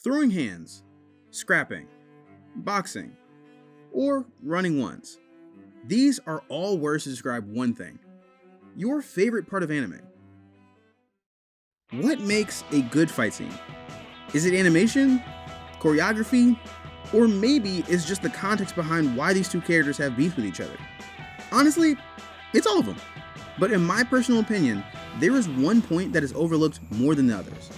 Throwing hands, scrapping, boxing, or running ones. These are all words to describe one thing: your favorite part of anime. What makes a good fight scene? Is it animation, choreography, or maybe it's just the context behind why these two characters have beef with each other? Honestly, it's all of them. But in my personal opinion, there is one point that is overlooked more than the others.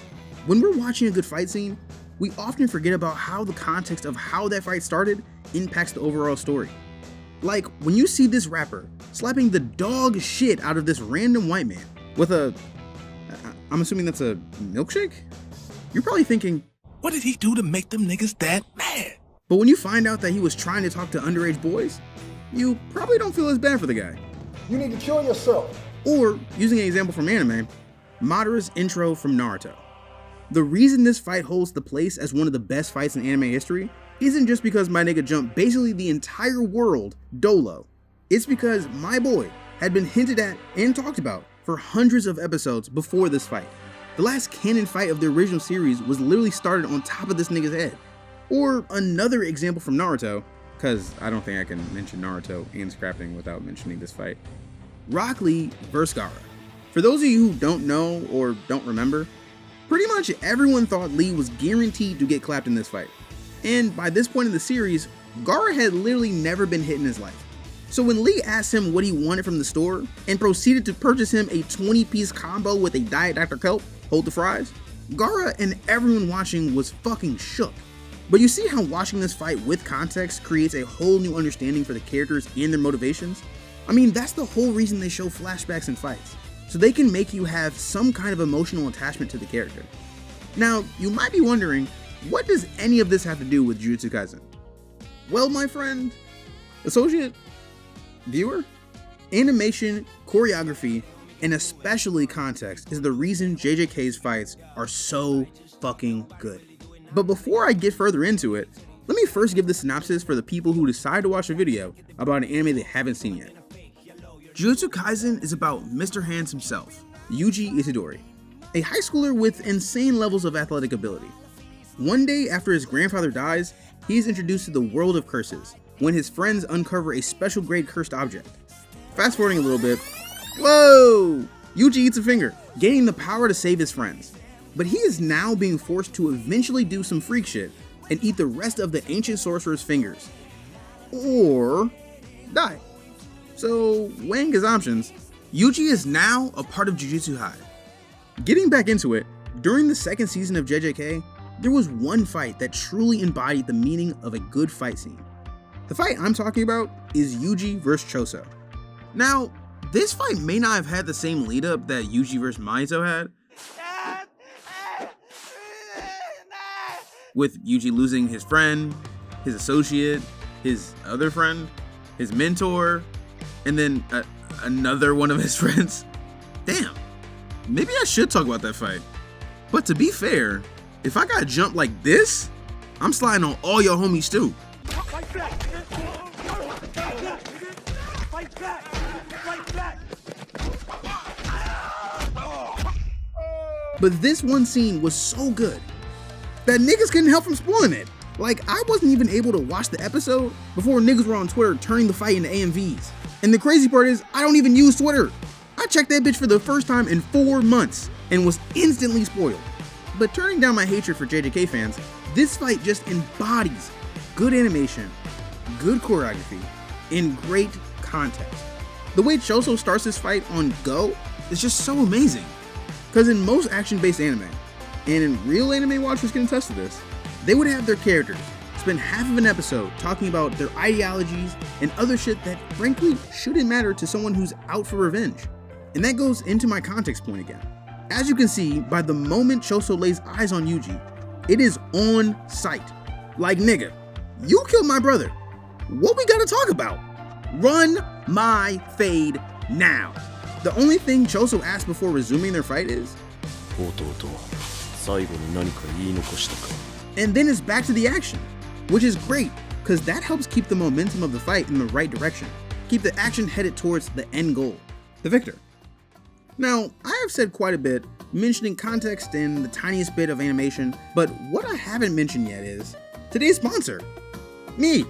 When we're watching a good fight scene, we often forget about how the context of how that fight started impacts the overall story. Like when you see this rapper slapping the dog shit out of this random white man with I'm assuming that's a milkshake? You're probably thinking, what did he do to make them niggas that mad? But when you find out that he was trying to talk to underage boys, you probably don't feel as bad for the guy. You need to kill yourself. Or, using an example from anime, Madara's intro from Naruto. The reason this fight holds the place as one of the best fights in anime history isn't just because my nigga jumped basically the entire world dolo. It's because my boy had been hinted at and talked about for hundreds of episodes before this fight. The last canon fight of the original series was literally started on top of this nigga's head. Or another example from Naruto, because I don't think I can mention Naruto and scrapping without mentioning this fight. Rock Lee vs. Gaara. For those of you who don't know or don't remember, pretty much everyone thought Lee was guaranteed to get clapped in this fight. And by this point in the series, Gaara had literally never been hit in his life. So when Lee asked him what he wanted from the store and proceeded to purchase him a 20-piece combo with a Diet Dr. Kelp, hold the fries, Gaara and everyone watching was fucking shook. But you see how watching this fight with context creates a whole new understanding for the characters and their motivations? I mean, that's the whole reason they show flashbacks in fights, so they can make you have some kind of emotional attachment to the character. Now, you might be wondering, what does any of this have to do with Jujutsu Kaisen? Well, my friend, associate, viewer, animation, choreography, and especially context is the reason JJK's fights are so fucking good. But before I get further into it, let me first give the synopsis for the people who decide to watch a video about an anime they haven't seen yet. Jujutsu Kaisen is about Mr. Hands himself, Yuji Itadori, a high schooler with insane levels of athletic ability. One day after his grandfather dies, he is introduced to the world of curses when his friends uncover a special grade cursed object. Fast forwarding a little bit, whoa! Yuji eats a finger, gaining the power to save his friends. But he is now being forced to eventually do some freak shit and eat the rest of the ancient sorcerer's fingers. Or die. So, weighing his options, Yuji is now a part of Jujutsu High. Getting back into it, during the second season of JJK, there was one fight that truly embodied the meaning of a good fight scene. The fight I'm talking about is Yuji vs. Choso. Now, this fight may not have had the same lead up that Yuji vs. Mahito had, with Yuji losing his friend, his associate, his other friend, his mentor, and then another one of his friends. Damn, maybe I should talk about that fight. But to be fair, if I got jumped like this, I'm sliding on all your homies too. Fight back! Fight back! Fight back! But this one scene was so good that niggas couldn't help from spoiling it. Like, I wasn't even able to watch the episode before niggas were on Twitter turning the fight into AMVs. And the crazy part is, I don't even use Twitter. I checked that bitch for the first time in 4 months and was instantly spoiled. But turning down my hatred for JJK fans, this fight just embodies good animation, good choreography, and great context. The way Choso starts this fight on Go is just so amazing. Because in most action-based anime, and in real anime watchers can attest to this, they would have their characters spend half of an episode talking about their ideologies and other shit that frankly shouldn't matter to someone who's out for revenge. And that goes into my context point again. As you can see, by the moment Choso lays eyes on Yuji, it is on sight. Like, nigga, you killed my brother. What we gotta talk about? Run my fade now. The only thing Choso asks before resuming their fight is, and then it's back to the action, which is great, because that helps keep the momentum of the fight in the right direction. Keep the action headed towards the end goal, the victor. Now, I have said quite a bit mentioning context and the tiniest bit of animation, but what I haven't mentioned yet is today's sponsor, me.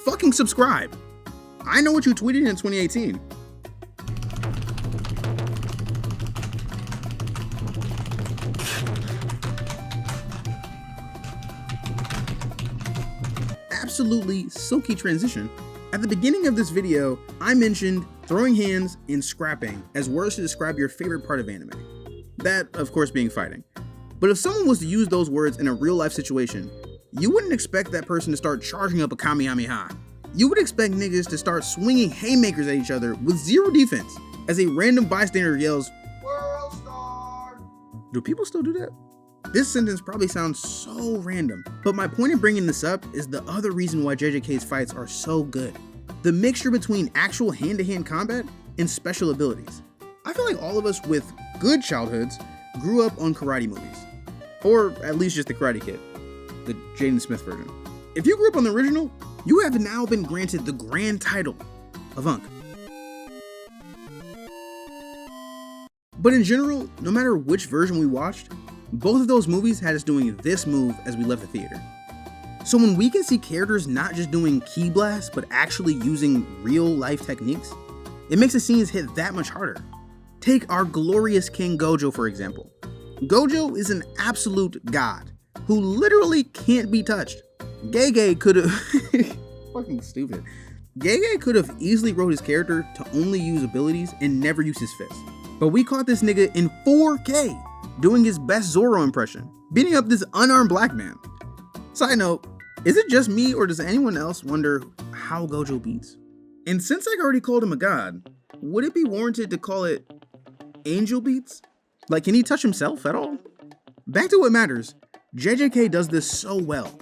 Fucking subscribe. I know what you tweeted in 2018. Absolutely silky transition. At the beginning of this video, I mentioned throwing hands and scrapping as words to describe your favorite part of anime. That, of course, being fighting. But if someone was to use those words in a real life situation, you wouldn't expect that person to start charging up a Kamehameha. You would expect niggas to start swinging haymakers at each other with zero defense as a random bystander yells, "World Star!" Do people still do that? This sentence probably sounds so random, but my point in bringing this up is the other reason why JJK's fights are so good. The mixture between actual hand-to-hand combat and special abilities. I feel like all of us with good childhoods grew up on karate movies. Or at least just the Karate Kid, the Jaden Smith version. If you grew up on the original, you have now been granted the grand title of Unk. But in general, no matter which version we watched, both of those movies had us doing this move as we left the theater. So when we can see characters not just doing ki blasts, but actually using real life techniques, it makes the scenes hit that much harder. Take our glorious King Gojo for example. Gojo is an absolute god who literally can't be touched. Gege could have fucking stupid. Gege could have easily wrote his character to only use abilities and never use his fists. But we caught this nigga in 4K doing his best Zoro impression, beating up this unarmed black man. Side note, is it just me or does anyone else wonder how Gojo beats? And since I already called him a god, would it be warranted to call it angel beats? Like, can he touch himself at all? Back to what matters, JJK does this so well.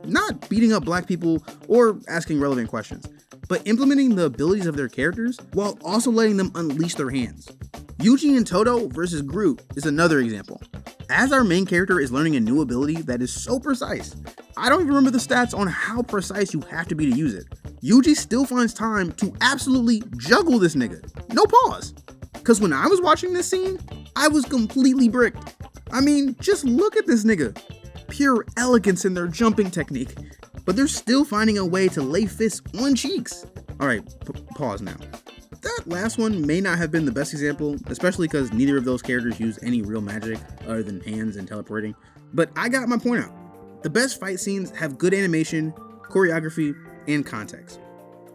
Not beating up black people or asking relevant questions, but implementing the abilities of their characters while also letting them unleash their hands. Yuji and Todo versus Groot is another example. As our main character is learning a new ability that is so precise, I don't even remember the stats on how precise you have to be to use it. Yuji still finds time to absolutely juggle this nigga. No pause. Cause when I was watching this scene, I was completely bricked. I mean, just look at this nigga. Pure elegance in their jumping technique, but they're still finding a way to lay fists on cheeks. All right, pause now. That last one may not have been the best example, especially because neither of those characters use any real magic other than hands and teleporting, but I got my point out. The best fight scenes have good animation, choreography, and context.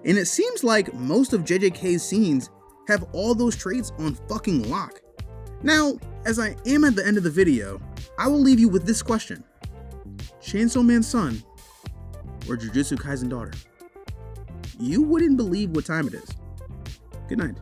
And it seems like most of JJK's scenes have all those traits on fucking lock. Now, as I am at the end of the video, I will leave you with this question. Chainsaw Man's son or Jujutsu Kaisen daughter? You wouldn't believe what time it is. Good night.